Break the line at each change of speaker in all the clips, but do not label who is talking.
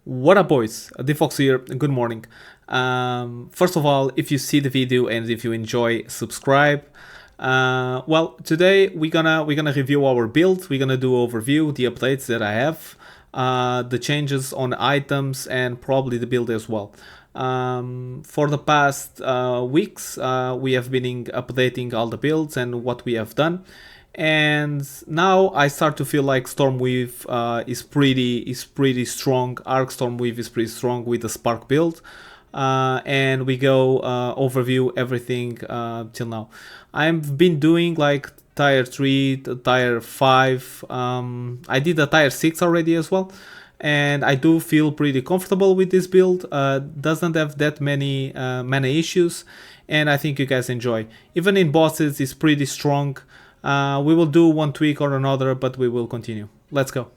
What up, boys? Defox here. Good morning. First of all, if you see the video and if you enjoy, subscribe. Well, today we're gonna review our build. We're gonna do overview, the updates that I have, the changes on items, and probably the build as well. For the past weeks, we have been updating all the builds and what we have done, and now I start to feel like Stormweave is pretty strong. Arc Stormweave is pretty strong with the Spark build, and we go overview everything till now. I've been doing like tier 3, tier 5. I did a tier 6 already as well, and I do feel pretty comfortable with this build. Doesn't have that many issues, and I think you guys enjoy. Even in bosses, it's pretty strong. We will do one tweak or another, but we will continue. Let's go.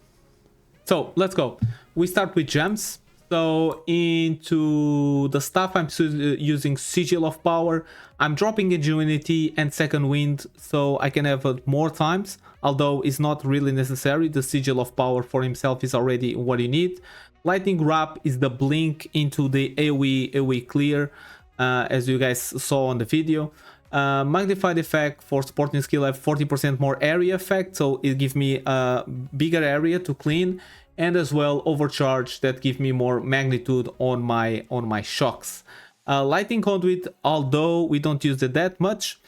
So let's go. We start with gems. So into the stuff, I'm using Sigil of Power. I'm dropping Ingenuity and Second Wind so I can have it more times, although it's not really necessary. The Sigil of Power for himself is already what you need. Lightning Wrap is the blink into the AoE clear, as you guys saw on the video. Magnified effect for supporting skill, I have 40% more area effect, so it gives me a bigger area to clean, and as well overcharge that give me more magnitude on my shocks. Lightning conduit, although we don't use it that much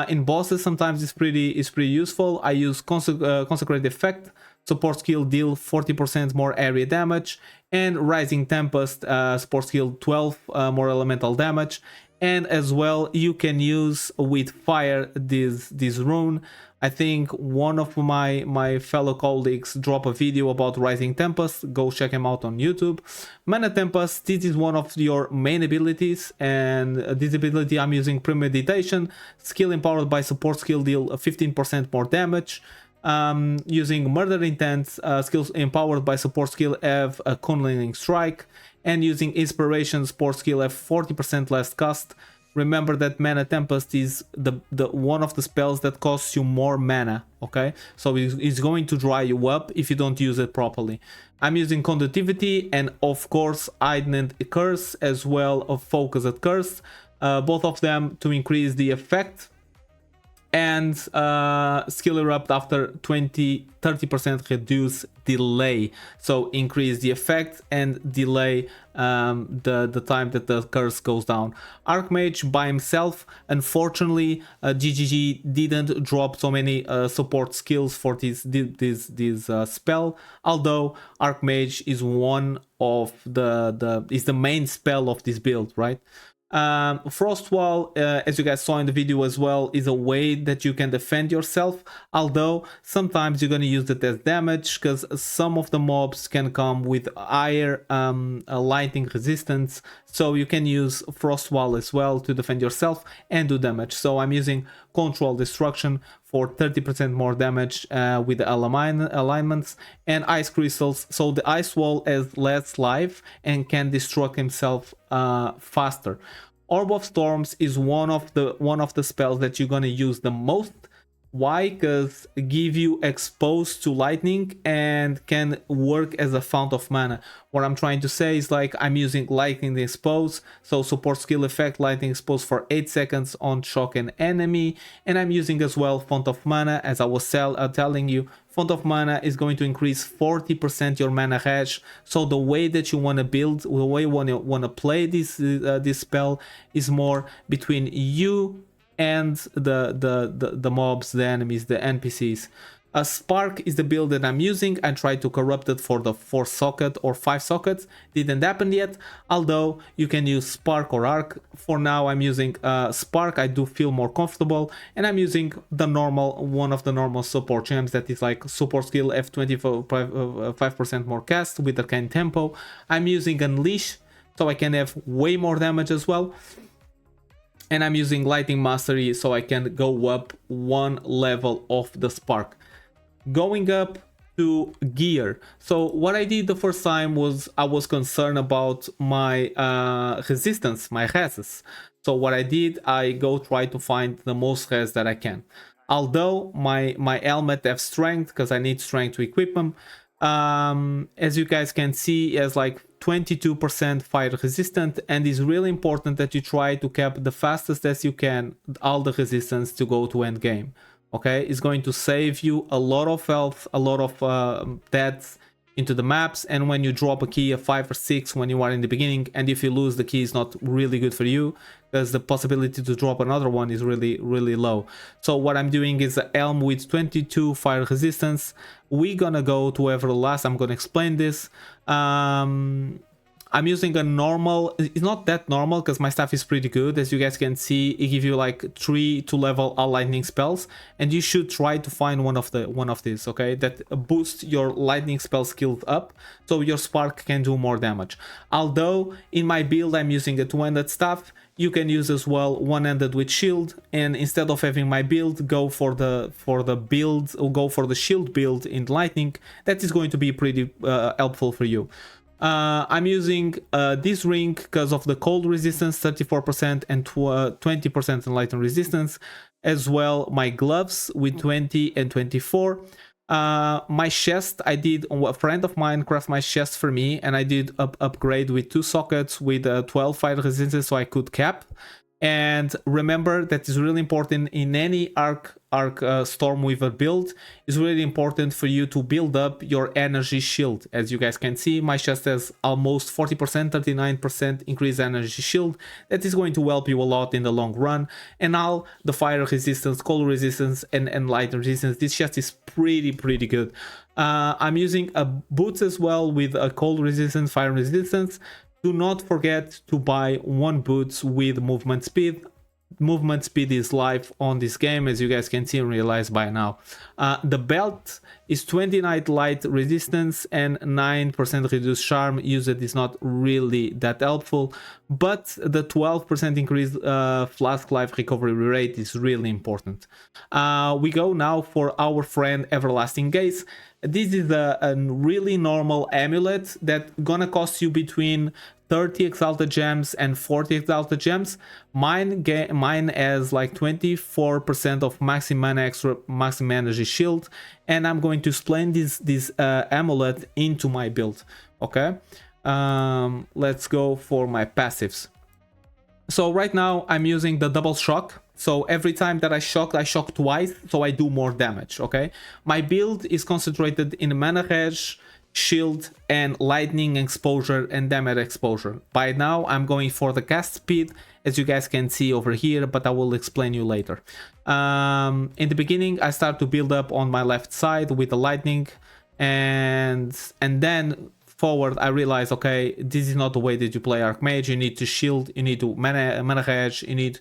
in bosses, sometimes it's pretty useful. I use consecrate effect, support skill deal 40% more area damage, and rising tempest, support skill 12 more elemental damage. And as well, you can use with fire this rune. I think one of my fellow colleagues dropped a video about Rising Tempest. Go check him out on YouTube. Mana Tempest, this is one of your main abilities, and this ability I'm using Premeditation. Skill empowered by support skill deal 15% more damage. Using Murder Intent, skills empowered by support skill have a Conjuring Strike, and using Inspiration support skill have 40% less cost. Remember that Mana Tempest is the one of the spells that costs you more mana, okay? So it's going to dry you up if you don't use it properly. I'm using Conductivity and of course Ident Curse as well of Focused Curse, both of them to increase the effect, and skill erupt after 30% reduce delay, so increase the effect and delay the time that the curse goes down. Archmage by himself, unfortunately, GGG didn't drop so many support skills for this spell, although Archmage is one of the main spell of this build, right? Frostwall, as you guys saw in the video as well, is a way that you can defend yourself, although sometimes you're going to use it as damage because some of the mobs can come with higher lightning resistance, so you can use Frostwall as well to defend yourself and do damage. So I'm using Control Destruction for 30% more damage with the alignments, and Ice Crystals, so the Ice Wall has less life and can destruct himself faster. Orb of Storms is one of the spells that you're gonna use the most. Why? Because give you exposed to lightning and can work as a fount of mana. What I'm trying to say is, like, I'm using lightning expose, so support skill effect lightning expose for 8 seconds on shock an enemy, and I'm using as well fount of mana, as I was telling you. Fount of mana is going to increase 40% your mana hash. So the way that you want to build, the way you want to play this spell is more between you and the mobs, the enemies, the NPCs. A Spark is the build that I'm using. I tried to corrupt it for the 4 socket or 5 sockets. Didn't happen yet, although you can use Spark or Arc. For now I'm using Spark. I do feel more comfortable, and I'm using the one of the normal support gems that is like support skill F25% more cast with Arcane Tempo. I'm using Unleash so I can have way more damage as well, and I'm using Lightning Mastery so I can go up one level of the Spark. Going up to gear. So what I did the first time was I was concerned about my resistance, my reses. So what I did, I go try to find the most res that I can. Although my helmet have strength because I need strength to equip them. As you guys can see, it has like 22% fire resistant, and it's really important that you try to cap the fastest as you can all the resistance to go to end game. Okay, it's going to save you a lot of health, a lot of deaths into the maps, and when you drop a key of 5 or 6 when you are in the beginning, and if you lose, the key is not really good for you because the possibility to drop another one is really low. So what I'm doing is a helm with 22 fire resistance. We're gonna go to Everlast. I'm gonna explain this. I'm using a normal, it's not that normal because my stuff is pretty good. As you guys can see, it gives you like 3 to level all lightning spells, and you should try to find one of these, okay, that boosts your lightning spell skills up so your spark can do more damage. Although in my build I'm using a two-handed staff, you can use as well one-handed with shield, and instead of having my build go for the build or go for the shield build in lightning, that is going to be pretty helpful for you. I'm using this ring because of the cold resistance, 34% and 20% in lightning resistance. As well, my gloves with 20 and 24. My chest, I did, a friend of mine craft my chest for me, and I did upgrade with 2 sockets with 12 fire resistance so I could cap. And remember, that is really important in any Arc Stormweaver build. It's really important for you to build up your energy shield. As you guys can see, my chest has almost 40%, 39% increased energy shield. That is going to help you a lot in the long run. And now the fire resistance, cold resistance, and light resistance. This chest is pretty good. I'm using a boots as well with a cold resistance, fire resistance. Do not forget to buy 1 boots with movement speed. Movement speed is life on this game, as you guys can see and realize by now. The belt is 29 light resistance and 9% reduced charm. Use it is not really that helpful, but the 12% increased flask life recovery rate is really important. We go now for our friend Everlasting Gaze. This is a really normal amulet that gonna cost you between 30 exalted gems and 40 exalted gems. Mine has like 24% of maximum energy shield, and I'm going to explain this amulet into my build. Okay, let's go for my passives. So right now I'm using the double shock. So every time that I shock twice, so I do more damage, okay? My build is concentrated in mana rage, shield, and lightning exposure and damage exposure. By now I'm going for the cast speed, as you guys can see over here, but I will explain you later. In the beginning I start to build up on my left side with the lightning, and then forward I realize, okay, this is not the way that you play Archmage. You need to shield, you need to mana rage, you need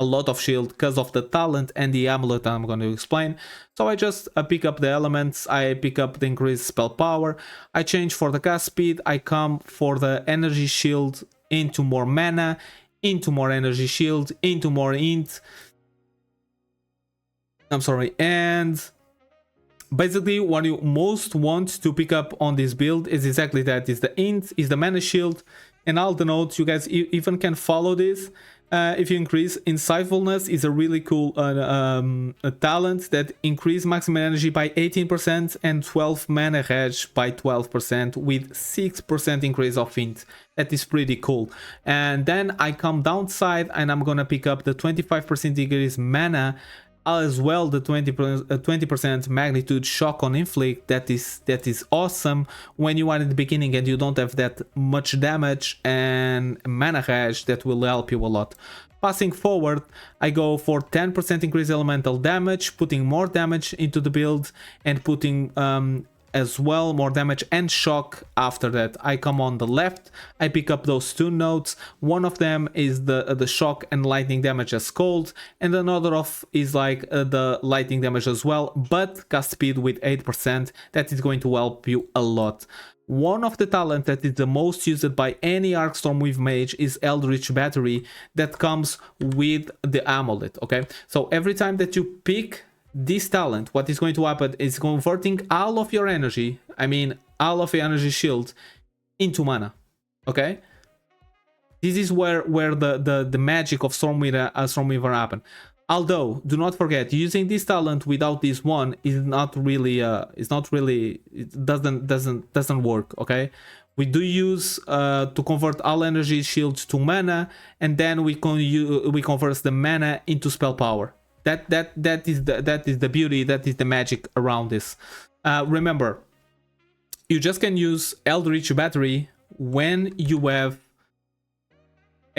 a lot of shield because of the talent and the amulet I'm going to explain. So I just pick up the elements, I pick up the increased spell power, I change for the cast speed, I come for the energy shield into more mana, into more energy shield, into more int. I'm sorry, and basically what you most want to pick up on this build is exactly that, is the int, is the mana shield, and all the notes. You guys even can follow this. If you increase insightfulness, is a really cool a talent that increase maximum energy by 18% and 12 mana rage by 12% with 6% increase of int. That is pretty cool. And then I come downside and I'm gonna pick up the 25% increase mana, as well the 20% magnitude shock on inflict. That is awesome when you are in the beginning and you don't have that much damage and mana rage. That will help you a lot. Passing forward, I go for 10% increase elemental damage, putting more damage into the build and putting as well more damage and shock. After that I come on the left, I pick up those 2 notes. One of them is the shock and lightning damage as cold, and another of is like the lightning damage as well, but cast speed with 8%. That is going to help you a lot. One of the talents that is the most used by any Arc Stormweaver mage is Eldritch Battery, that comes with the amulet. Okay, so every time that you pick this talent, what is going to happen is converting all of your energy, I mean all of your energy shield, into mana. Okay, this is where the magic of Stormweaver happen. Although do not forget, using this talent without this one is not really it doesn't work. Okay, We do use to convert all energy shields to mana, and then we convert the mana into spell power. That is the beauty, that is the magic around this. Remember, you just can use Eldritch Battery when you have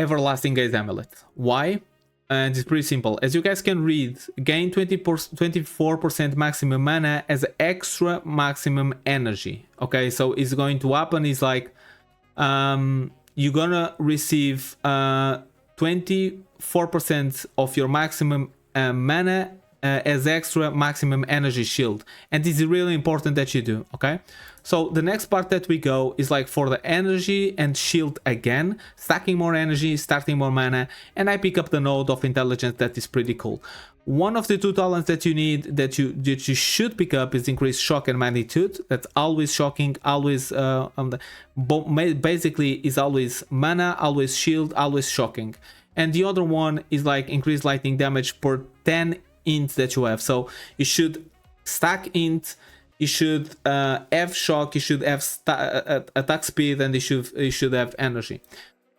Everlasting Gaze Amulet. Why? And it's pretty simple. As you guys can read, gain 24% maximum mana as extra maximum energy. Okay, so it's going to happen is like you're gonna receive 24% of your maximum mana as extra maximum energy shield, and this is really important that you do. Okay, so the next part that we go is like for the energy and shield again, stacking more energy, starting more mana, and I pick up the node of intelligence. That is pretty cool. One of the two talents that you need, that you should pick up, is increased shock and magnitude. That's always shocking, always basically is always mana, always shield, always shocking. And the other one is like increased lightning damage per 10 int that you have. So you should stack int, you should have shock, you should have attack speed, and you should have energy.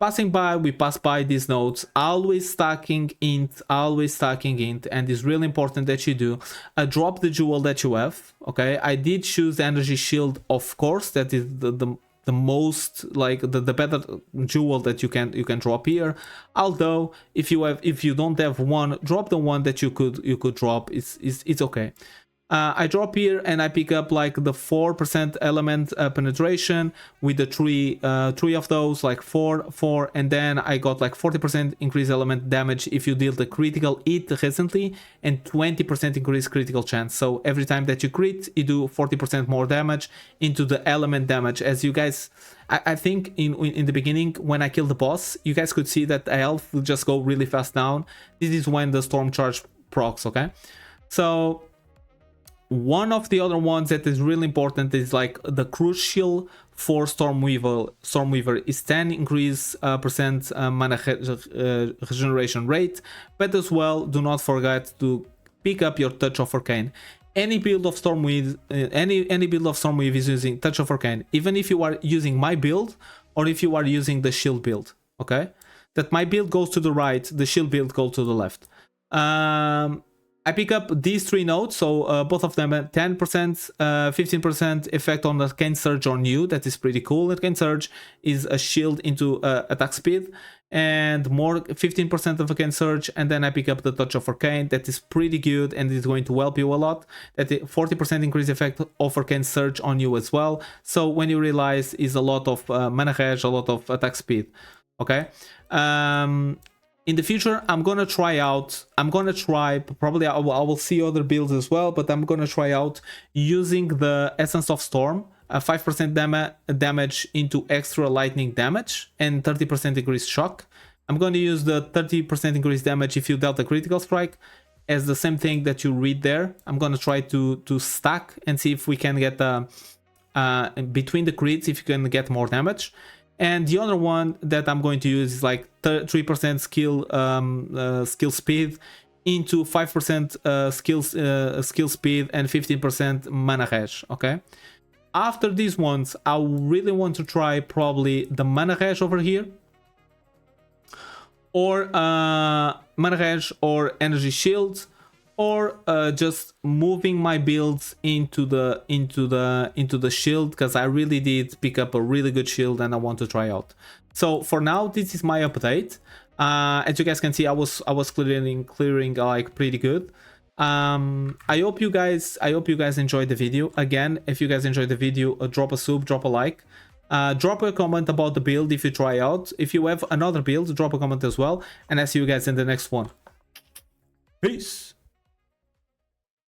Passing by, we pass by these nodes, always stacking int, and it's really important that you do. Drop the jewel that you have. Okay, I did choose energy shield, of course. That is the most, like, the better jewel that you can drop here. Although if you don't have one, drop the one that you could drop. It's okay. I drop here and I pick up like the 4% element penetration with the three of those, like 4, and then I got like 40% increased element damage if you deal the critical hit recently, and 20% increased critical chance. So every time that you crit, you do 40% more damage into the element damage. As you guys, I think in the beginning when I killed the boss, you guys could see that the health will just go really fast down. This is when the storm charge procs. Okay, so one of the other ones that is really important is like the crucial for Stormweaver is 10 increase percent mana regeneration rate, but as well do not forget to pick up your Touch of Arcane. Any build of Stormweave, any build of Stormweave is using Touch of Arcane, even if you are using my build or if you are using the shield build. Okay, that my build goes to the right, the shield build goes to the left. I pick up these 3 nodes, so both of them at 10%, 15% effect on Arcane Surge on you. That is pretty cool. Arcane Surge is a shield into attack speed, and more 15% of Arcane Surge, and then I pick up the Touch of Arcane. That is pretty good, and it's going to help you a lot. That 40% increase effect of Arcane Surge on you as well. So when you realize is a lot of mana hash, a lot of attack speed. Okay. In the future, I'm gonna try, probably I will see other builds as well, but I'm gonna try out using the Essence of Storm, 5% damage into extra lightning damage, and 30% increased shock. I'm gonna use the 30% increased damage if you dealt a critical strike as the same thing that you read there. I'm gonna try to stack and see if we can get between the crits, if you can get more damage. And the other one that I'm going to use is like 3% skill speed into 5% skill speed and 15% mana hash. Okay. After these ones, I really want to try probably the mana hash over here, or mana hash or energy shield, or just moving my builds into the shield, because I really did pick up a really good shield and I want to try out. So for now, this is my update. As you guys can see, I was clearing like pretty good. I hope you guys enjoyed the video. Again, if you guys enjoyed the video, drop a sub, drop a like. Drop a comment about the build if you try out. If you have another build, drop a comment as well. And I'll see you guys in the next one. Peace.